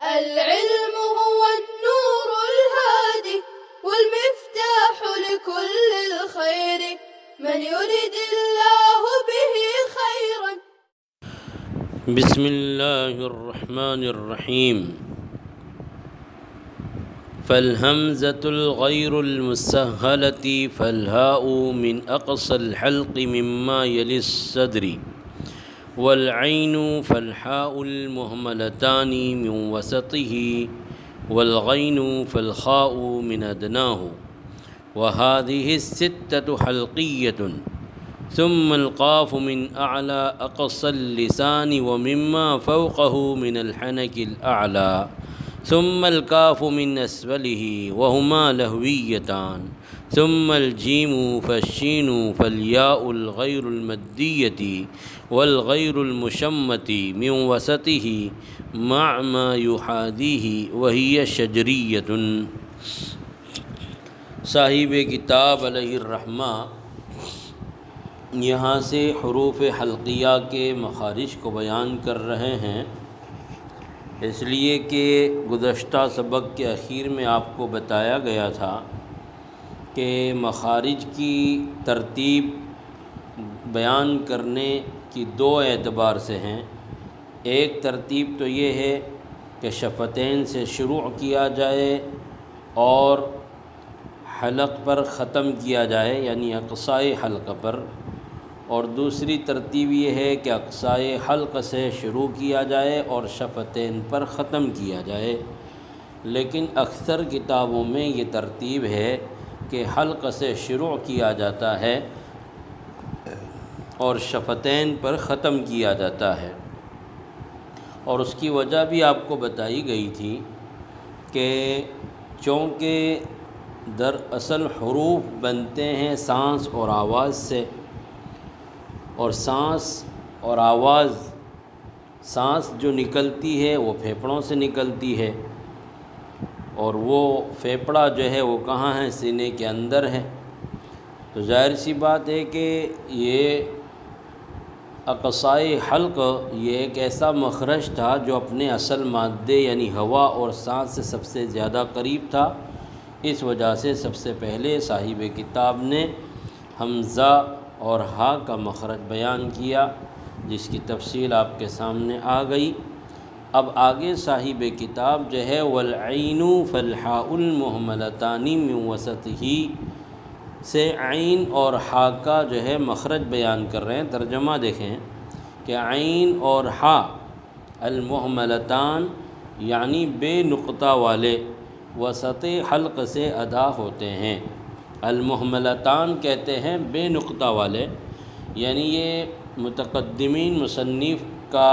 العلم هو النور الهادي والمفتاح لكل الخير من يرد الله به خيرا. بسم الله الرحمن الرحيم. فالهمزة الغير المسهلة فالهاء من أقصى الحلق مما يلي الصدر، والعين فالحاء المهملتان من وسطه، والغين فالخاء من أدناه، وهذه الستة حلقية، ثم القاف من أعلى أقصى اللسان ومما فوقه من الحنك الأعلى، ثم الكاف من أسفله وهما لهويتان، ثم الجيم فالشين فالياء الغير المدية والغير المشمة من وسطه مع ما يحاذيه وهي شجرية. صاحب کتاب علیہ الرحمہ یہاں سے حروف حلقیہ کے مخارج کو بیان کر رہے ہیں، اس لیے کہ گزشتہ سبق کے اخیر میں آپ کو بتایا گیا تھا کہ مخارج کی ترتیب بیان کرنے کی دو اعتبار سے ہیں۔ ایک ترتیب تو یہ ہے کہ شفتین سے شروع کیا جائے اور حلق پر ختم کیا جائے، یعنی اقصائے حلق پر، اور دوسری ترتیب یہ ہے کہ اقصائے حلق سے شروع کیا جائے اور شفتین پر ختم کیا جائے، لیکن اکثر کتابوں میں یہ ترتیب ہے کہ حلق سے شروع کیا جاتا ہے اور شفتین پر ختم کیا جاتا ہے، اور اس کی وجہ بھی آپ کو بتائی گئی تھی کہ چونکہ دراصل حروف بنتے ہیں سانس اور آواز سے، اور سانس اور آواز، سانس جو نکلتی ہے وہ پھیپھڑوں سے نکلتی ہے، اور وہ پھیپھڑا جو ہے وہ کہاں ہے؟ سینے کے اندر ہے۔ تو ظاہر سی بات ہے کہ یہ اقصائے حلق یہ ایک ایسا مخرج تھا جو اپنے اصل مادے یعنی ہوا اور سانس سے سب سے زیادہ قریب تھا، اس وجہ سے سب سے پہلے صاحب کتاب نے حمزہ اور ہا کا مخرج بیان کیا، جس کی تفصیل آپ کے سامنے آ گئی۔ اب آگے صاحب کتاب جو ہے والعین فالحاء المہملتان من وسطہ سے عین اور ہا کا جو ہے مخرج بیان کر رہے ہیں۔ ترجمہ دیکھیں کہ عین اور ہا المہملتان یعنی بے نقطہ والے وسط حلق سے ادا ہوتے ہیں۔ المہملتان کہتے ہیں بے نقطہ والے، یعنی یہ متقدمین مصنف کا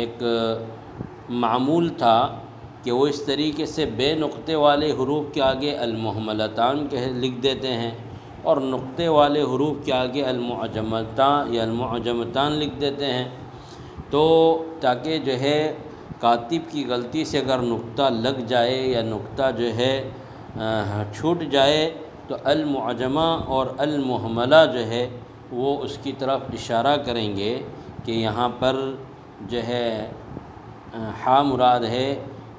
ایک معمول تھا کہ وہ اس طریقے سے بے نقطے والے حروف کے آگے المہملتان لکھ دیتے ہیں، اور نقطے والے حروف کے آگے المعجمتان یا المعجمتان لکھ دیتے ہیں، تو تاکہ جو ہے کاتب کی غلطی سے اگر نقطہ لگ جائے یا نقطہ جو ہے چھوٹ جائے تو المعجمہ اور المہملہ جو ہے وہ اس کی طرف اشارہ کریں گے کہ یہاں پر جو ہے ہا مراد ہے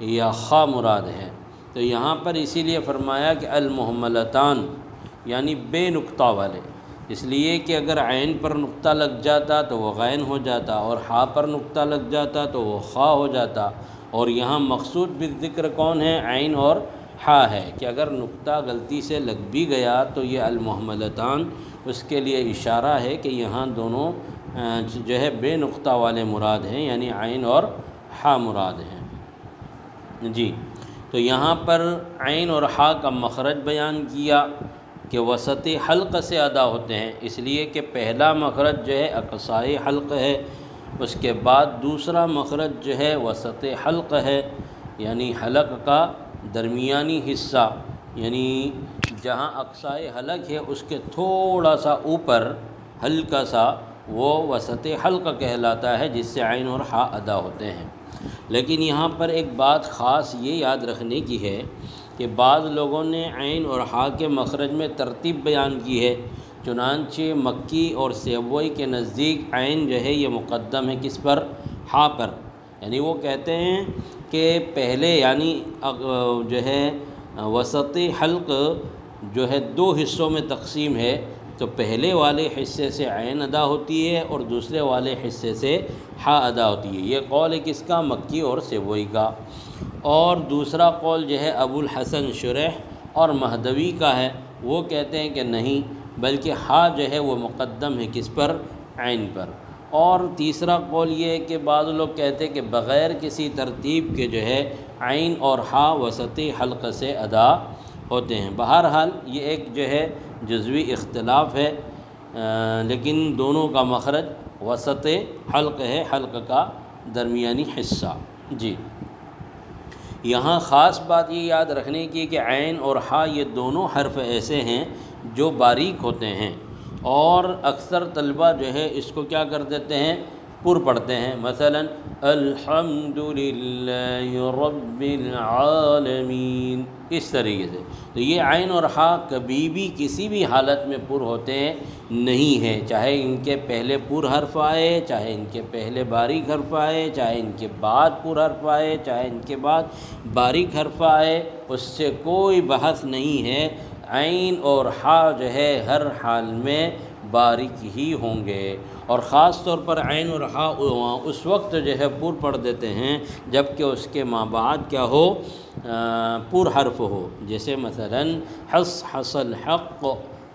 یا خا مراد ہے۔ تو یہاں پر اسی لیے فرمایا کہ المہملتان یعنی بے نقطہ والے، اس لیے کہ اگر عین پر نقطہ لگ جاتا تو وہ غین ہو جاتا، اور ہا پر نقطہ لگ جاتا تو وہ خا ہو جاتا، اور یہاں مقصود بالذکر کون ہے؟ عین اور ہا ہے، کہ اگر نقطہ غلطی سے لگ بھی گیا تو یہ المہملتان اس کے لیے اشارہ ہے کہ یہاں دونوں جو ہے بے نقطہ والے مراد ہیں، یعنی عین اور ہا مراد ہیں۔ جی، تو یہاں پر عین اور ہا کا مخرج بیان کیا کہ وسط حلق سے ادا ہوتے ہیں، اس لیے کہ پہلا مخرج جو ہے اقصائے حلق ہے، اس کے بعد دوسرا مخرج جو ہے وسط حلق ہے، یعنی حلق کا درمیانی حصہ، یعنی جہاں اقصائے حلق ہے اس کے تھوڑا سا اوپر ہلکا سا وہ وسط حلق کہلاتا ہے، جس سے عین اور ہا ادا ہوتے ہیں۔ لیکن یہاں پر ایک بات خاص یہ یاد رکھنے کی ہے کہ بعض لوگوں نے عین اور ہا کے مخرج میں ترتیب بیان کی ہے، چنانچہ مکی اور سیبوئی کے نزدیک عین جو ہے یہ مقدم ہے کس پر؟ ہا پر، یعنی وہ کہتے ہیں کہ پہلے یعنی جو ہے وسط حلق جو ہے دو حصوں میں تقسیم ہے، تو پہلے والے حصے سے عین ادا ہوتی ہے اور دوسرے والے حصے سے ہا ادا ہوتی ہے۔ یہ قول ہے کس کا؟ مکی اور سیبوئی کا۔ اور دوسرا قول جو ہے ابو الحسن شریح اور مہدوی کا ہے، وہ کہتے ہیں کہ نہیں، بلکہ ہا جو ہے وہ مقدم ہے کس پر؟ عین پر۔ اور تیسرا قول یہ ہے کہ بعض لوگ کہتے ہیں کہ بغیر کسی ترتیب کے جو ہے عین اور ہا وسطی حلق سے ادا ہوتے ہیں۔ بہرحال یہ ایک جو ہے جزوی اختلاف ہے، لیکن دونوں کا مخرج وسط حلق ہے، حلق کا درمیانی حصہ۔ جی، یہاں خاص بات یہ یاد رکھنے کی کہ عین اور ہا یہ دونوں حرف ایسے ہیں جو باریک ہوتے ہیں، اور اکثر طلبہ جو ہے اس کو کیا کر دیتے ہیں؟ پر پڑھتے ہیں، مثلا الحمدللہ رب العالمین، اس طریقے سے۔ تو یہ عین اور ہا کبھی بھی کسی بھی حالت میں پر ہوتے نہیں ہیں، چاہے ان کے پہلے پر حرف آئے، چاہے ان کے پہلے باریک حرف آئے، چاہے ان کے بعد پر حرف آئے، چاہے ان کے بعد باریک حرف آئے، اس سے کوئی بحث نہیں ہے۔ عین اور ہا جو ہے ہر حال میں باریک ہی ہوں گے، اور خاص طور پر عین اور ہا اس وقت جو ہے پر پڑھ دیتے ہیں جب کہ اس کے ماں بعد کیا ہو؟ پر حرف ہو، جیسے مثلا حس حس الحق،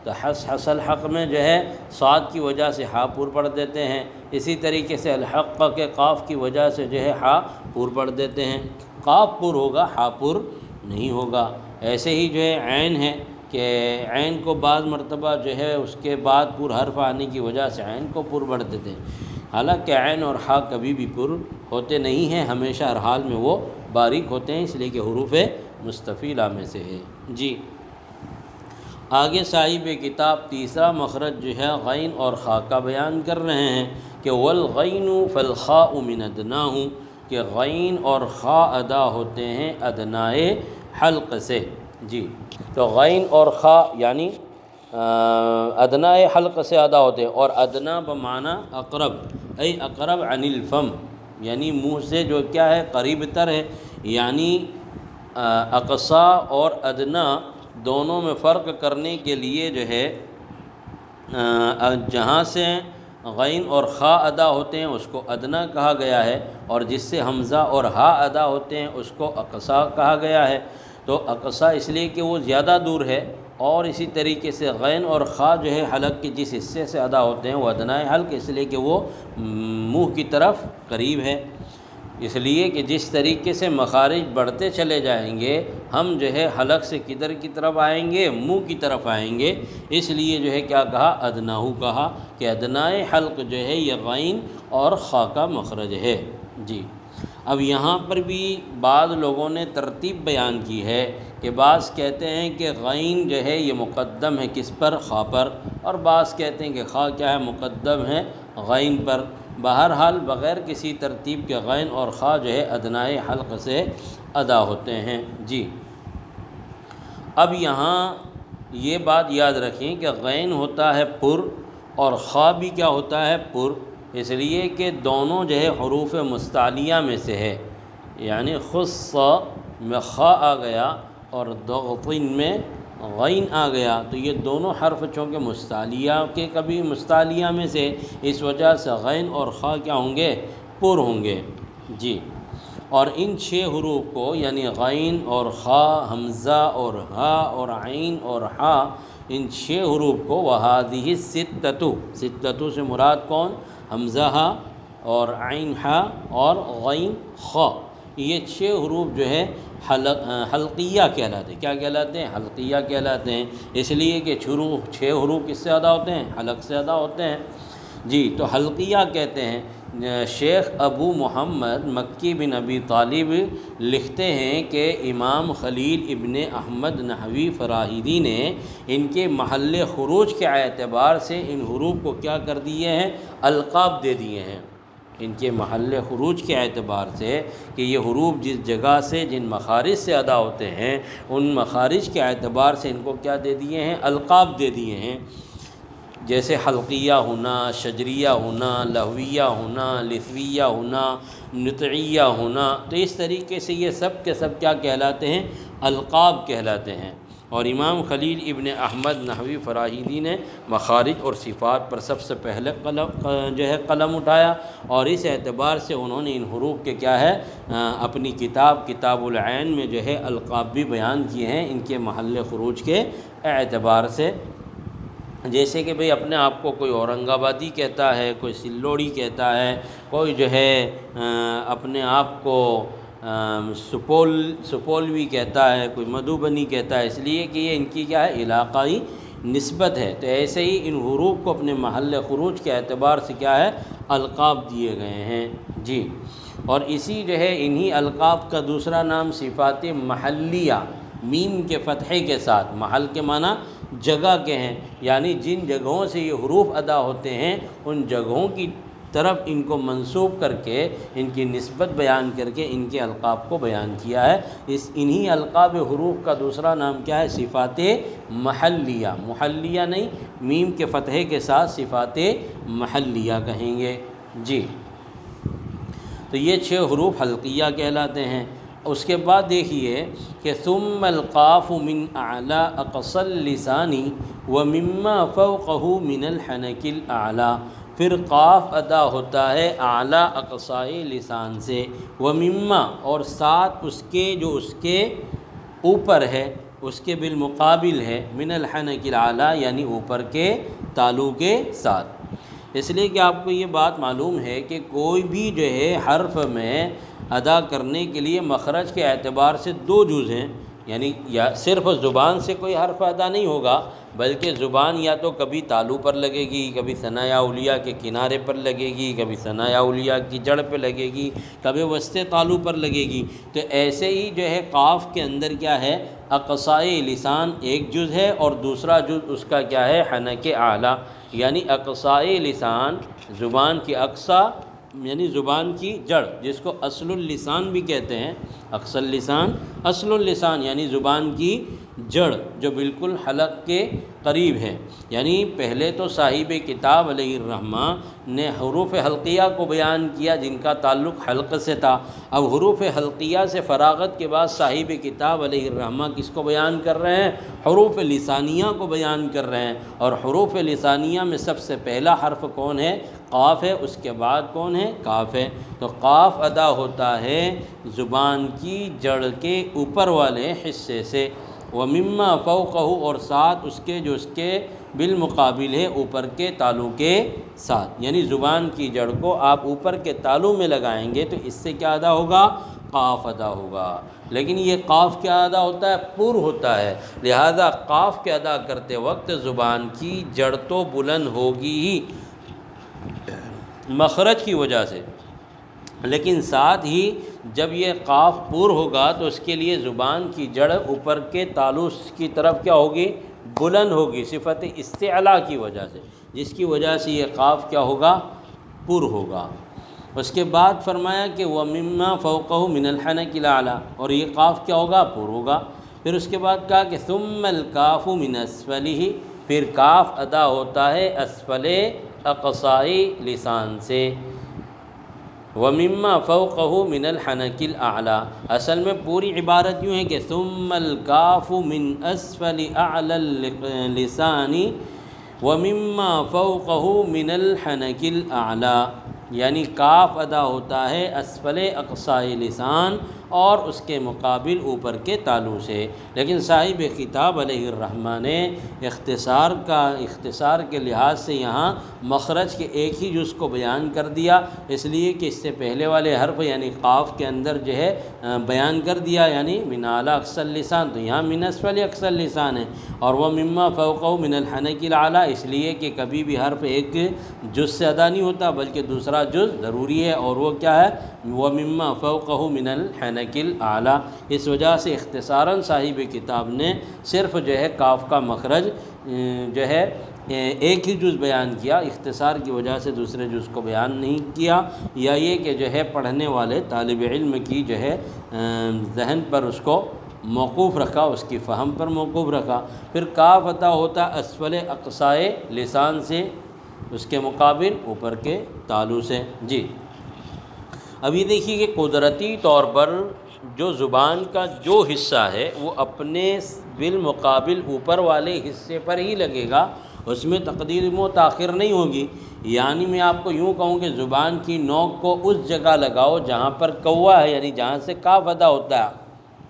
تو حس حس الحق میں جو ہے صاد کی وجہ سے ہا پر پڑھ دیتے ہیں، اسی طریقے سے الحق کے قاف کی وجہ سے جو ہے ہا پر پڑھ دیتے ہیں، قاف پر ہوگا ہا پر نہیں ہوگا۔ ایسے ہی جو ہے عین ہے کہ عین کو بعض مرتبہ جو ہے اس کے بعد پر حرف آنے کی وجہ سے عین کو پر پڑھ دیتے ہیں، حالانکہ عین اور ہا کبھی بھی پر ہوتے نہیں ہیں، ہمیشہ ہر حال میں وہ باریک ہوتے ہیں، اس لیے کہ حروف مستفیلہ میں سے ہے۔ جی، آگے صاحب کتاب تیسرا مخرج جو ہے غین اور خا کا بیان کر رہے ہیں کہ والغین فالخاء من ادناہ، کہ غین اور خا ادا ہوتے ہیں ادنائے حلق سے۔ جی، تو غین اور خا یعنی ادنائے حلق سے ادا ہوتے ہیں، اور ادنا بمعنی اقرب، ای اقرب عن الفم، یعنی منہ سے جو کیا ہے؟ قریب تر ہے، یعنی اقصا اور ادنا دونوں میں فرق کرنے کے لیے جو ہے جہاں سے غین اور خا ادا ہوتے ہیں اس کو ادنا کہا گیا ہے، اور جس سے حمزہ اور ہا ادا ہوتے ہیں اس کو اقصا کہا گیا ہے۔ تو اقصا اس لیے کہ وہ زیادہ دور ہے، اور اسی طریقے سے غین اور خا جو ہے حلق کے جس حصے سے ادا ہوتے ہیں وہ ادنائے حلق، اس لیے کہ وہ منہ کی طرف قریب ہے، اس لیے کہ جس طریقے سے مخارج بڑھتے چلے جائیں گے ہم جو ہے حلق سے کدھر کی طرف آئیں گے؟ منہ کی طرف آئیں گے، اس لیے جو ہے کیا کہا؟ ادناہو کہا، کہ ادنائے حلق جو ہے یہ غین اور خا کا مخرج ہے۔ جی، اب یہاں پر بھی بعض لوگوں نے ترتیب بیان کی ہے کہ بعض کہتے ہیں کہ غین جو ہے یہ مقدم ہے کس پر؟ خا پر، اور بعض کہتے ہیں کہ خا کیا ہے؟ مقدم ہے غین پر۔ بہرحال بغیر کسی ترتیب کے غین اور خا جو ہے ادنائے حلق سے ادا ہوتے ہیں۔ جی، اب یہاں یہ بات یاد رکھیں کہ غین ہوتا ہے پر اور خا بھی کیا ہوتا ہے؟ پر، اس لیے کہ دونوں جو ہے حروف مستعلیہ میں سے ہے، یعنی خص میں خا آ گیا اور ضغطن میں غین آ گیا، تو یہ دونوں حرف چونکہ مستعلیہ کے کبھی مستعلیہ میں سے، اس وجہ سے غین اور خا کیا ہوں گے؟ پر ہوں گے۔ جی، اور ان 6 حروف کو یعنی غین اور خا، حمزہ اور ہا اور عین اور ہا، ان 6 حروف کو وہذہ ستۃ سے مراد کون؟ حمزہ ہا اور عین ہا اور غین خا، یہ 6 حروف جو ہے حلقیہ کہلاتے ہیں۔ کیا کہلاتے ہیں؟ حلقیہ کہلاتے ہیں، اس لیے کہ 6 حروف کس سے ادا ہوتے ہیں؟ حلق سے ادا ہوتے ہیں۔ جی، تو حلقیہ کہتے ہیں۔ شیخ ابو محمد مکی بن ابی طالب لکھتے ہیں کہ امام خلیل ابن احمد نحوی فراہیدی نے ان کے محل خروج کے اعتبار سے ان حروف کو کیا کر دیے ہیں؟ القاب دے دیے ہیں، ان کے محل خروج کے اعتبار سے، کہ یہ حروف جس جگہ سے جن مخارج سے ادا ہوتے ہیں ان مخارج کے اعتبار سے ان کو کیا دے دیے ہیں؟ القاب دے دیے ہیں۔ جیسے حلقیہ ہونا، شجریہ ہونا، لہویہ ہونا، لثویہ ہونا، نطعیہ ہونا، تو اس طریقے سے یہ سب کے سب کیا کہلاتے ہیں؟ القاب کہلاتے ہیں۔ اور امام خلیل ابن احمد نحوی فراہیدی نے مخارج اور صفات پر سب سے پہلے قلم اٹھایا، اور اس اعتبار سے انہوں نے ان حروف کے کیا ہے اپنی کتاب العین میں القاب بھی بیان کیے ہیں ان کے محل خروج کے اعتبار سے۔ جیسے کہ بھئی اپنے آپ کو کوئی اورنگ آبادی کہتا ہے، کوئی سلوڑی کہتا ہے، کوئی اپنے آپ کو سپولوی کہتا ہے، کوئی مدھوبنی کہتا ہے، اس لیے کہ یہ ان کی کیا ہے علاقائی نسبت ہے۔ تو ایسے ہی ان حروف کو اپنے محل خروج کے اعتبار سے کیا ہے القاب دیے گئے ہیں جی۔ اور اسی انہی القاب کا دوسرا نام صفات محلیہ، میم کے فتحے کے ساتھ، محل کے معنی جگہ کے ہیں، یعنی جن جگہوں سے یہ حروف ادا ہوتے ہیں ان جگہوں کی طرف ان کو منسوب کر کے ان کی نسبت بیان کر کے ان کے القاب کو بیان کیا ہے۔ انہی القاب حروف کا دوسرا نام کیا ہے؟ صفات محلیہ، محلیہ نہیں، میم کے فتحے کے ساتھ صفات محلیہ کہیں گے جی۔ تو یہ 6 حروف حلقیہ کہلاتے ہیں۔ اس کے بعد دیکھیے کہ ثم القاف من اعلیٰ اقصى اللسان ومما فوقه من الحنک الاعلیٰ، پھر قاف ادا ہوتا ہے اعلیٰ اقصائی لسان سے، ومما اور ساتھ اس کے جو اس کے اوپر ہے، اس کے بالمقابل ہے، من الحنک الاعلیٰ یعنی اوپر کے تالو کے ساتھ۔ اس لیے کہ آپ کو یہ بات معلوم ہے کہ کوئی بھی حرف میں ادا کرنے کے لیے مخرج کے اعتبار سے 2 جز ہیں، یعنی یا صرف زبان سے کوئی حرف ادا نہیں ہوگا، بلکہ زبان یا تو کبھی تالو پر لگے گی، کبھی ثنایا اولیاء کے کنارے پر لگے گی، کبھی ثنایا اولیاء کی جڑ پہ لگے گی، کبھی وسط تالو پر لگے گی۔ تو ایسے ہی قاف کے اندر کیا ہے اقصائی لسان ایک جز ہے، اور دوسرا جز اس کا کیا ہے حنک اعلیٰ، یعنی اقصائی لسان زبان کی اقصا یعنی زبان کی جڑ، جس کو اصل اللسان بھی کہتے ہیں، اقصى اللسان اصل اللسان یعنی زبان کی جڑ جو بالکل حلق کے قریب ہے۔ یعنی پہلے تو صاحب کتاب علیہ الرحمہ نے حروف حلقیہ کو بیان کیا جن کا تعلق حلق سے تھا، اب حروف حلقیہ سے فراغت کے بعد صاحب کتاب علیہ الرحمہ کس کو بیان کر رہے ہیں؟ حروف لسانیہ کو بیان کر رہے ہیں، اور حروف لسانیہ میں سب سے پہلا حرف کون ہے؟ قاف ہے، اس کے بعد کون ہے؟ کاف ہے۔ تو قاف ادا ہوتا ہے زبان کی جڑ کے اوپر والے حصے سے، ومما فوقہ اور ساتھ اس کے جو اس کے بالمقابل ہے اوپر کے تالو کے ساتھ، یعنی زبان کی جڑ کو آپ اوپر کے تالو میں لگائیں گے تو اس سے کیا ادا ہوگا؟ قاف ادا ہوگا۔ لیکن یہ قاف کیا ادا ہوتا ہے؟ پر ہوتا ہے، لہذا قاف کے ادا کرتے وقت زبان کی جڑ تو بلند ہوگی ہی مخرج کی وجہ سے، لیکن ساتھ ہی جب یہ قاف پر ہوگا تو اس کے لیے زبان کی جڑ اوپر کے تالو کی طرف کیا ہوگی؟ بلند ہوگی، صفت استعلاء کی وجہ سے، جس کی وجہ سے یہ قاف کیا ہوگا؟ پر ہوگا۔ اس کے بعد فرمایا کہ وَمِمَّا فَوْقَهُ مِنَ الْحَنَكِ الْأَعْلَىٰ، اور یہ قاف کیا ہوگا؟ پر ہوگا۔ پھر اس کے بعد کہا کہ ثُمَّ الْكَافُ مِنْ أَسْفَلِهِ، پھر کاف ادا ہوتا ہے اسفل اقصائی لسان سے، وَمِمَّا فَوْقَهُ مِنَ الْحَنَكِ الْأَعْلَىٰ، اصل میں پوری عبارت یوں ہے کہ ثُمَّ الْكَافُ مِنْ أَسْفَلِ أَعْلَى اللِّسَانِ وَمِمَّا فَوْقَهُ مِنَ الْحَنَكِ الْأَعْلَىٰ، یعنی کاف ادا ہوتا ہے اسفل اقصائی لسان اور اس کے مقابل اوپر کے تالو سے، لیکن صاحب خطاب علیہ الرحمہ نے اختصار کے لحاظ سے یہاں مخرج کے ایک ہی جز کو بیان کر دیا، اس لیے کہ اس سے پہلے والے حرف یعنی قاف کے اندر بیان کر دیا، یعنی من اعلیٰ اقصى اللسان، تو یہاں من اسفل اقصى اللسان ہے، اور وہ مما فوقہ من الحنک الاعلیٰ، اس لیے کہ کبھی بھی حرف ایک جز سے ادا نہیں ہوتا بلکہ دوسرا جز ضروری ہے، اور وہ کیا ہے؟ وہ مما فوقہ من الحنک الاعلیٰ۔ اس وجہ سے اختصاراً صاحب کتاب نے صرف کاف کا مخرج ایک ہی جز بیان کیا، اختصار کی وجہ سے دوسرے جز کو بیان نہیں کیا، یا یہ کہ پڑھنے والے طالب علم کی ذہن پر اس کو موقوف رکھا، اس کی فہم پر موقوف رکھا۔ پھر کاف ادا ہوتا ہے اسفل اقصائے لسان سے، اس کے مقابل اوپر کے تالو سے۔ جی اب یہ دیکھیے کہ قدرتی طور پر جو زبان کا جو حصہ ہے وہ اپنے بالمقابل اوپر والے حصے پر ہی لگے گا، اس میں تقدیم و تاخیر نہیں ہوگی۔ یعنی میں آپ کو یوں کہوں کہ زبان کی نوک کو اس جگہ لگاؤ جہاں پر کوا ہے، یعنی جہاں سے کاف ادا ہوتا ہے،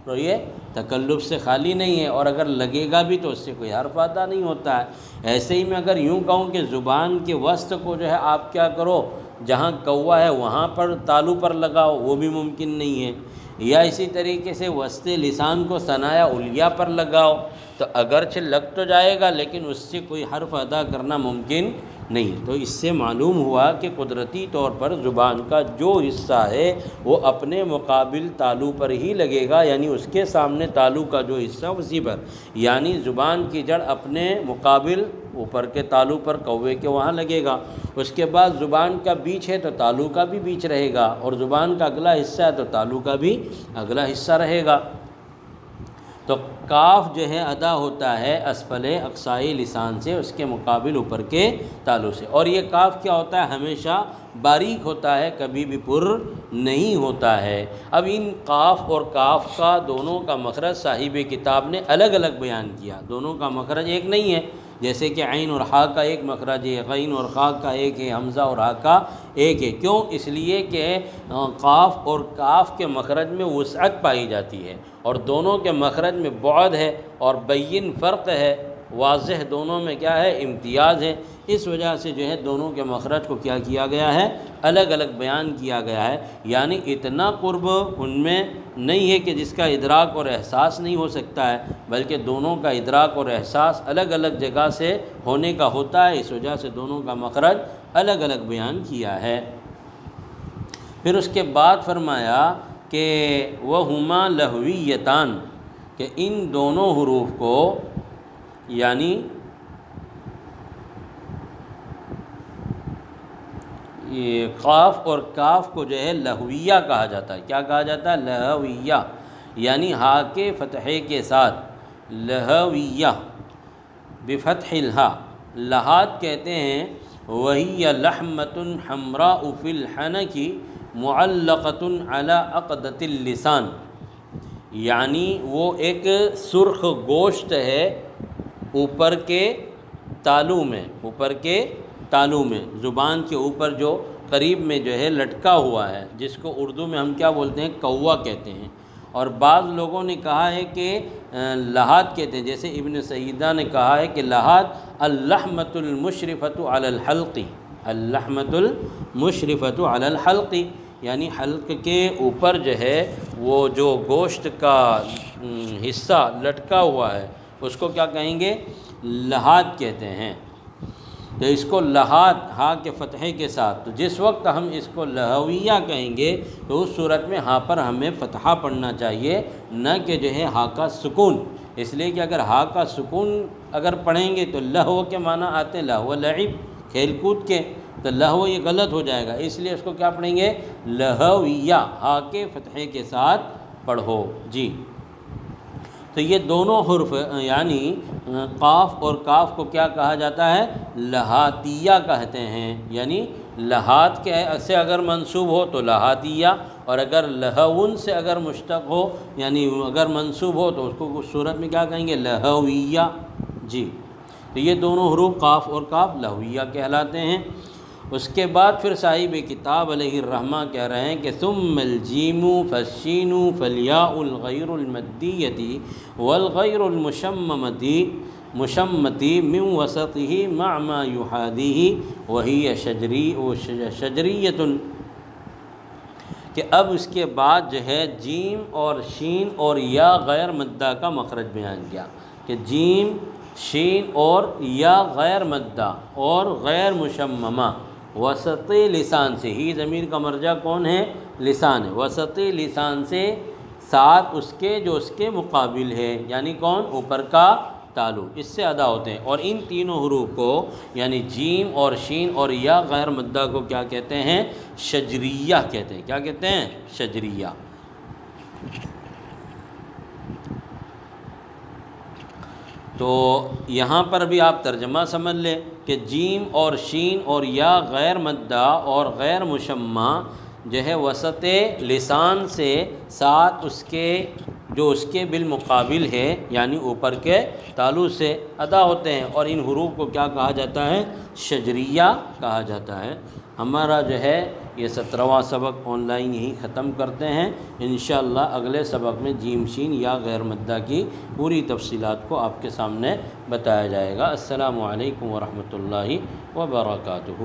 تو یہ تکلف سے خالی نہیں ہے، اور اگر لگے گا بھی تو اس سے کوئی حرف ادا نہیں ہوتا ہے۔ ایسے ہی میں اگر یوں کہوں کہ زبان کے وسط کو جو ہے آپ کیا کرو، جہاں کوا ہے وہاں پر تالو پر لگاؤ، وہ بھی ممکن نہیں ہے۔ یا اسی طریقے سے وسط لسان کو ثنایا علیہ پر لگاؤ، تو اگرچہ لگ تو جائے گا لیکن اس سے کوئی حرف ادا کرنا ممکن نہیں۔ تو اس سے معلوم ہوا کہ قدرتی طور پر زبان کا جو حصہ ہے وہ اپنے مقابل تالو پر ہی لگے گا، یعنی اس کے سامنے تالو کا جو حصہ اسی پر، یعنی زبان کی جڑ اپنے مقابل اوپر کے تالو پر کوے کے وہاں لگے گا۔ اس کے بعد زبان کا بیچ ہے تو تالو کا بھی بیچ رہے گا، اور زبان کا اگلا حصہ ہے تو تالو کا بھی اگلا حصہ رہے گا۔ تو کاف جو ہے ادا ہوتا ہے اسفل اقصائی لسان سے، اس کے مقابل اوپر کے تالو سے، اور یہ کاف کیا ہوتا ہے، ہمیشہ باریک ہوتا ہے، کبھی بھی پر نہیں ہوتا ہے۔ اب ان قاف اور کاف کا دونوں کا مخرج صاحب کتاب نے الگ الگ بیان کیا، دونوں کا مخرج ایک نہیں ہے، جیسے کہ عین اور حا کا ایک مخرج ہے، غین اور خا کا ایک ہے، حمزہ اور ہا کا ایک ہے۔ کیوں؟ اس لیے کہ قاف اور کاف کے مخرج میں وسعت پائی جاتی ہے، اور دونوں کے مخرج میں بعد ہے اور بین فرق ہے، واضح دونوں میں کیا ہے، امتیاز ہے۔ اس وجہ سے جو ہے دونوں کے مخرج کو کیا کیا گیا ہے، الگ الگ بیان کیا گیا ہے۔ یعنی اتنا قرب ان میں نہیں ہے کہ جس کا ادراک اور احساس نہیں ہو سکتا ہے، بلکہ دونوں کا ادراک اور احساس الگ الگ جگہ سے ہونے کا ہوتا ہے، اس وجہ سے دونوں کا مخرج الگ الگ بیان کیا ہے۔ پھر اس کے بعد فرمایا کہ وَهُمَا لَهْوِيَّتَانِ، کہ ان دونوں حروف کو، یعنی یہ قاف اور کاف کو جو ہے لہویہ کہا جاتا ہے۔ کیا کہا جاتا ہے؟ لہویہ، یعنی ہا کے فتحے کے ساتھ، لہویہ بفتح الہا، لہات کہتے ہیں، وَهِيَ لَحْمَةٌ حَمْرَاءُ فِي الْحَنَكِ مُعَلَّقَةٌ عَلَى عَقْدَةِ اللِّسَانِ، یعنی وہ ایک سرخ گوشت ہے اوپر کے تالو میں، اوپر کے تالو میں، زبان کے اوپر جو قریب میں جو ہے لٹکا ہوا ہے، جس کو اردو میں ہم کیا بولتے ہیں، کوا کہتے ہیں، اور بعض لوگوں نے کہا ہے کہ لحات کہتے ہیں، جیسے ابن سیدہ نے کہا ہے کہ لحات اللحمۃ المشرفۃ علی الحلق، اللحمۃ المشرفۃ علی الحلق، یعنی حلق کے اوپر جو ہے وہ جو گوشت کا حصہ لٹکا ہوا ہے اس کو کیا کہیں گے، لحات کہتے ہیں۔ تو اس کو لحات ہا کے فتحے کے ساتھ، تو جس وقت ہم اس کو لہویہ کہیں گے تو اس صورت میں ہا پر ہمیں فتحہ پڑھنا چاہیے، نہ کہ جو ہے ہا کا سکون، اس لیے کہ اگر ہا کا سکون اگر پڑھیں گے تو لہو کے معنی آتے ہیں، لہو لعب، کھیل کود کے، تو لہو یہ غلط ہو جائے گا، اس لیے اس کو کیا پڑھیں گے، لہویہ، ہا کے فتحے کے ساتھ پڑھو۔ جی تو یہ دونوں حرف یعنی قاف اور کاف کو کیا کہا جاتا ہے، لہاتیہ کہتے ہیں، یعنی لہات کے سے اگر منصوب ہو تو لہاتیہ، اور اگر لہون سے اگر مشتق ہو یعنی اگر منصوب ہو تو اس کو اس صورت میں کیا کہیں گے، لہویہ۔ جی تو یہ دونوں حروف قاف اور کاف لہویہ کہلاتے ہیں۔ اس کے بعد پھر صاحب کتاب علیہ الرحمہ کہہ رہے ہیں کہ ثم الجیم فالشین فالیاء الغیر المدیتی والغیر المشمتی من وسطہ مع ما یحادیہ وہی شجریۃ، کہ اب اس کے بعد جو ہے جیم اور شین اور یا غیر مدہ کا مخرج بیان کیا، کہ جیم، شین اور یا غیر مدہ اور غیر مشممہ وسط لسان سے، ہی ضمیر کا مرجع کون ہے، لسان ہے، وسط لسان سے ساتھ اس کے جو اس کے مقابل ہے، یعنی کون، اوپر کا تالو، اس سے ادا ہوتے ہیں۔ اور ان تینوں حروف کو یعنی جیم اور شین اور یا غیر مدہ کو کیا کہتے ہیں، شجریہ کہتے ہیں۔ کیا کہتے ہیں، شجریہ۔ تو یہاں پر بھی آپ ترجمہ سمجھ لیں کہ جیم اور شین اور یا غیر مدہ اور غیر مشمع جو ہے وسط لسان سے ساتھ اس کے بالمقابل ہے یعنی اوپر کے تالو سے ادا ہوتے ہیں، اور ان حروف کو کیا کہا جاتا ہے؟ شجریہ کہا جاتا ہے۔ ہمارا جو ہے یہ 17واں سبق آن لائن یہیں ختم کرتے ہیں، انشاءاللہ اگلے سبق میں جیم شین یا غیر مدہ کی پوری تفصیلات کو آپ کے سامنے بتایا جائے گا۔ السلام علیکم ورحمۃ اللہ وبرکاتہ۔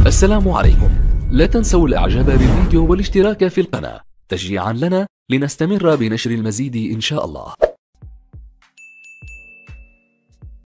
السلام عليكم. لا تنسوا الاعجاب بالفيديو والاشتراك في القناة تشجيعا لنا لنستمر بنشر المزيد إن شاء الله.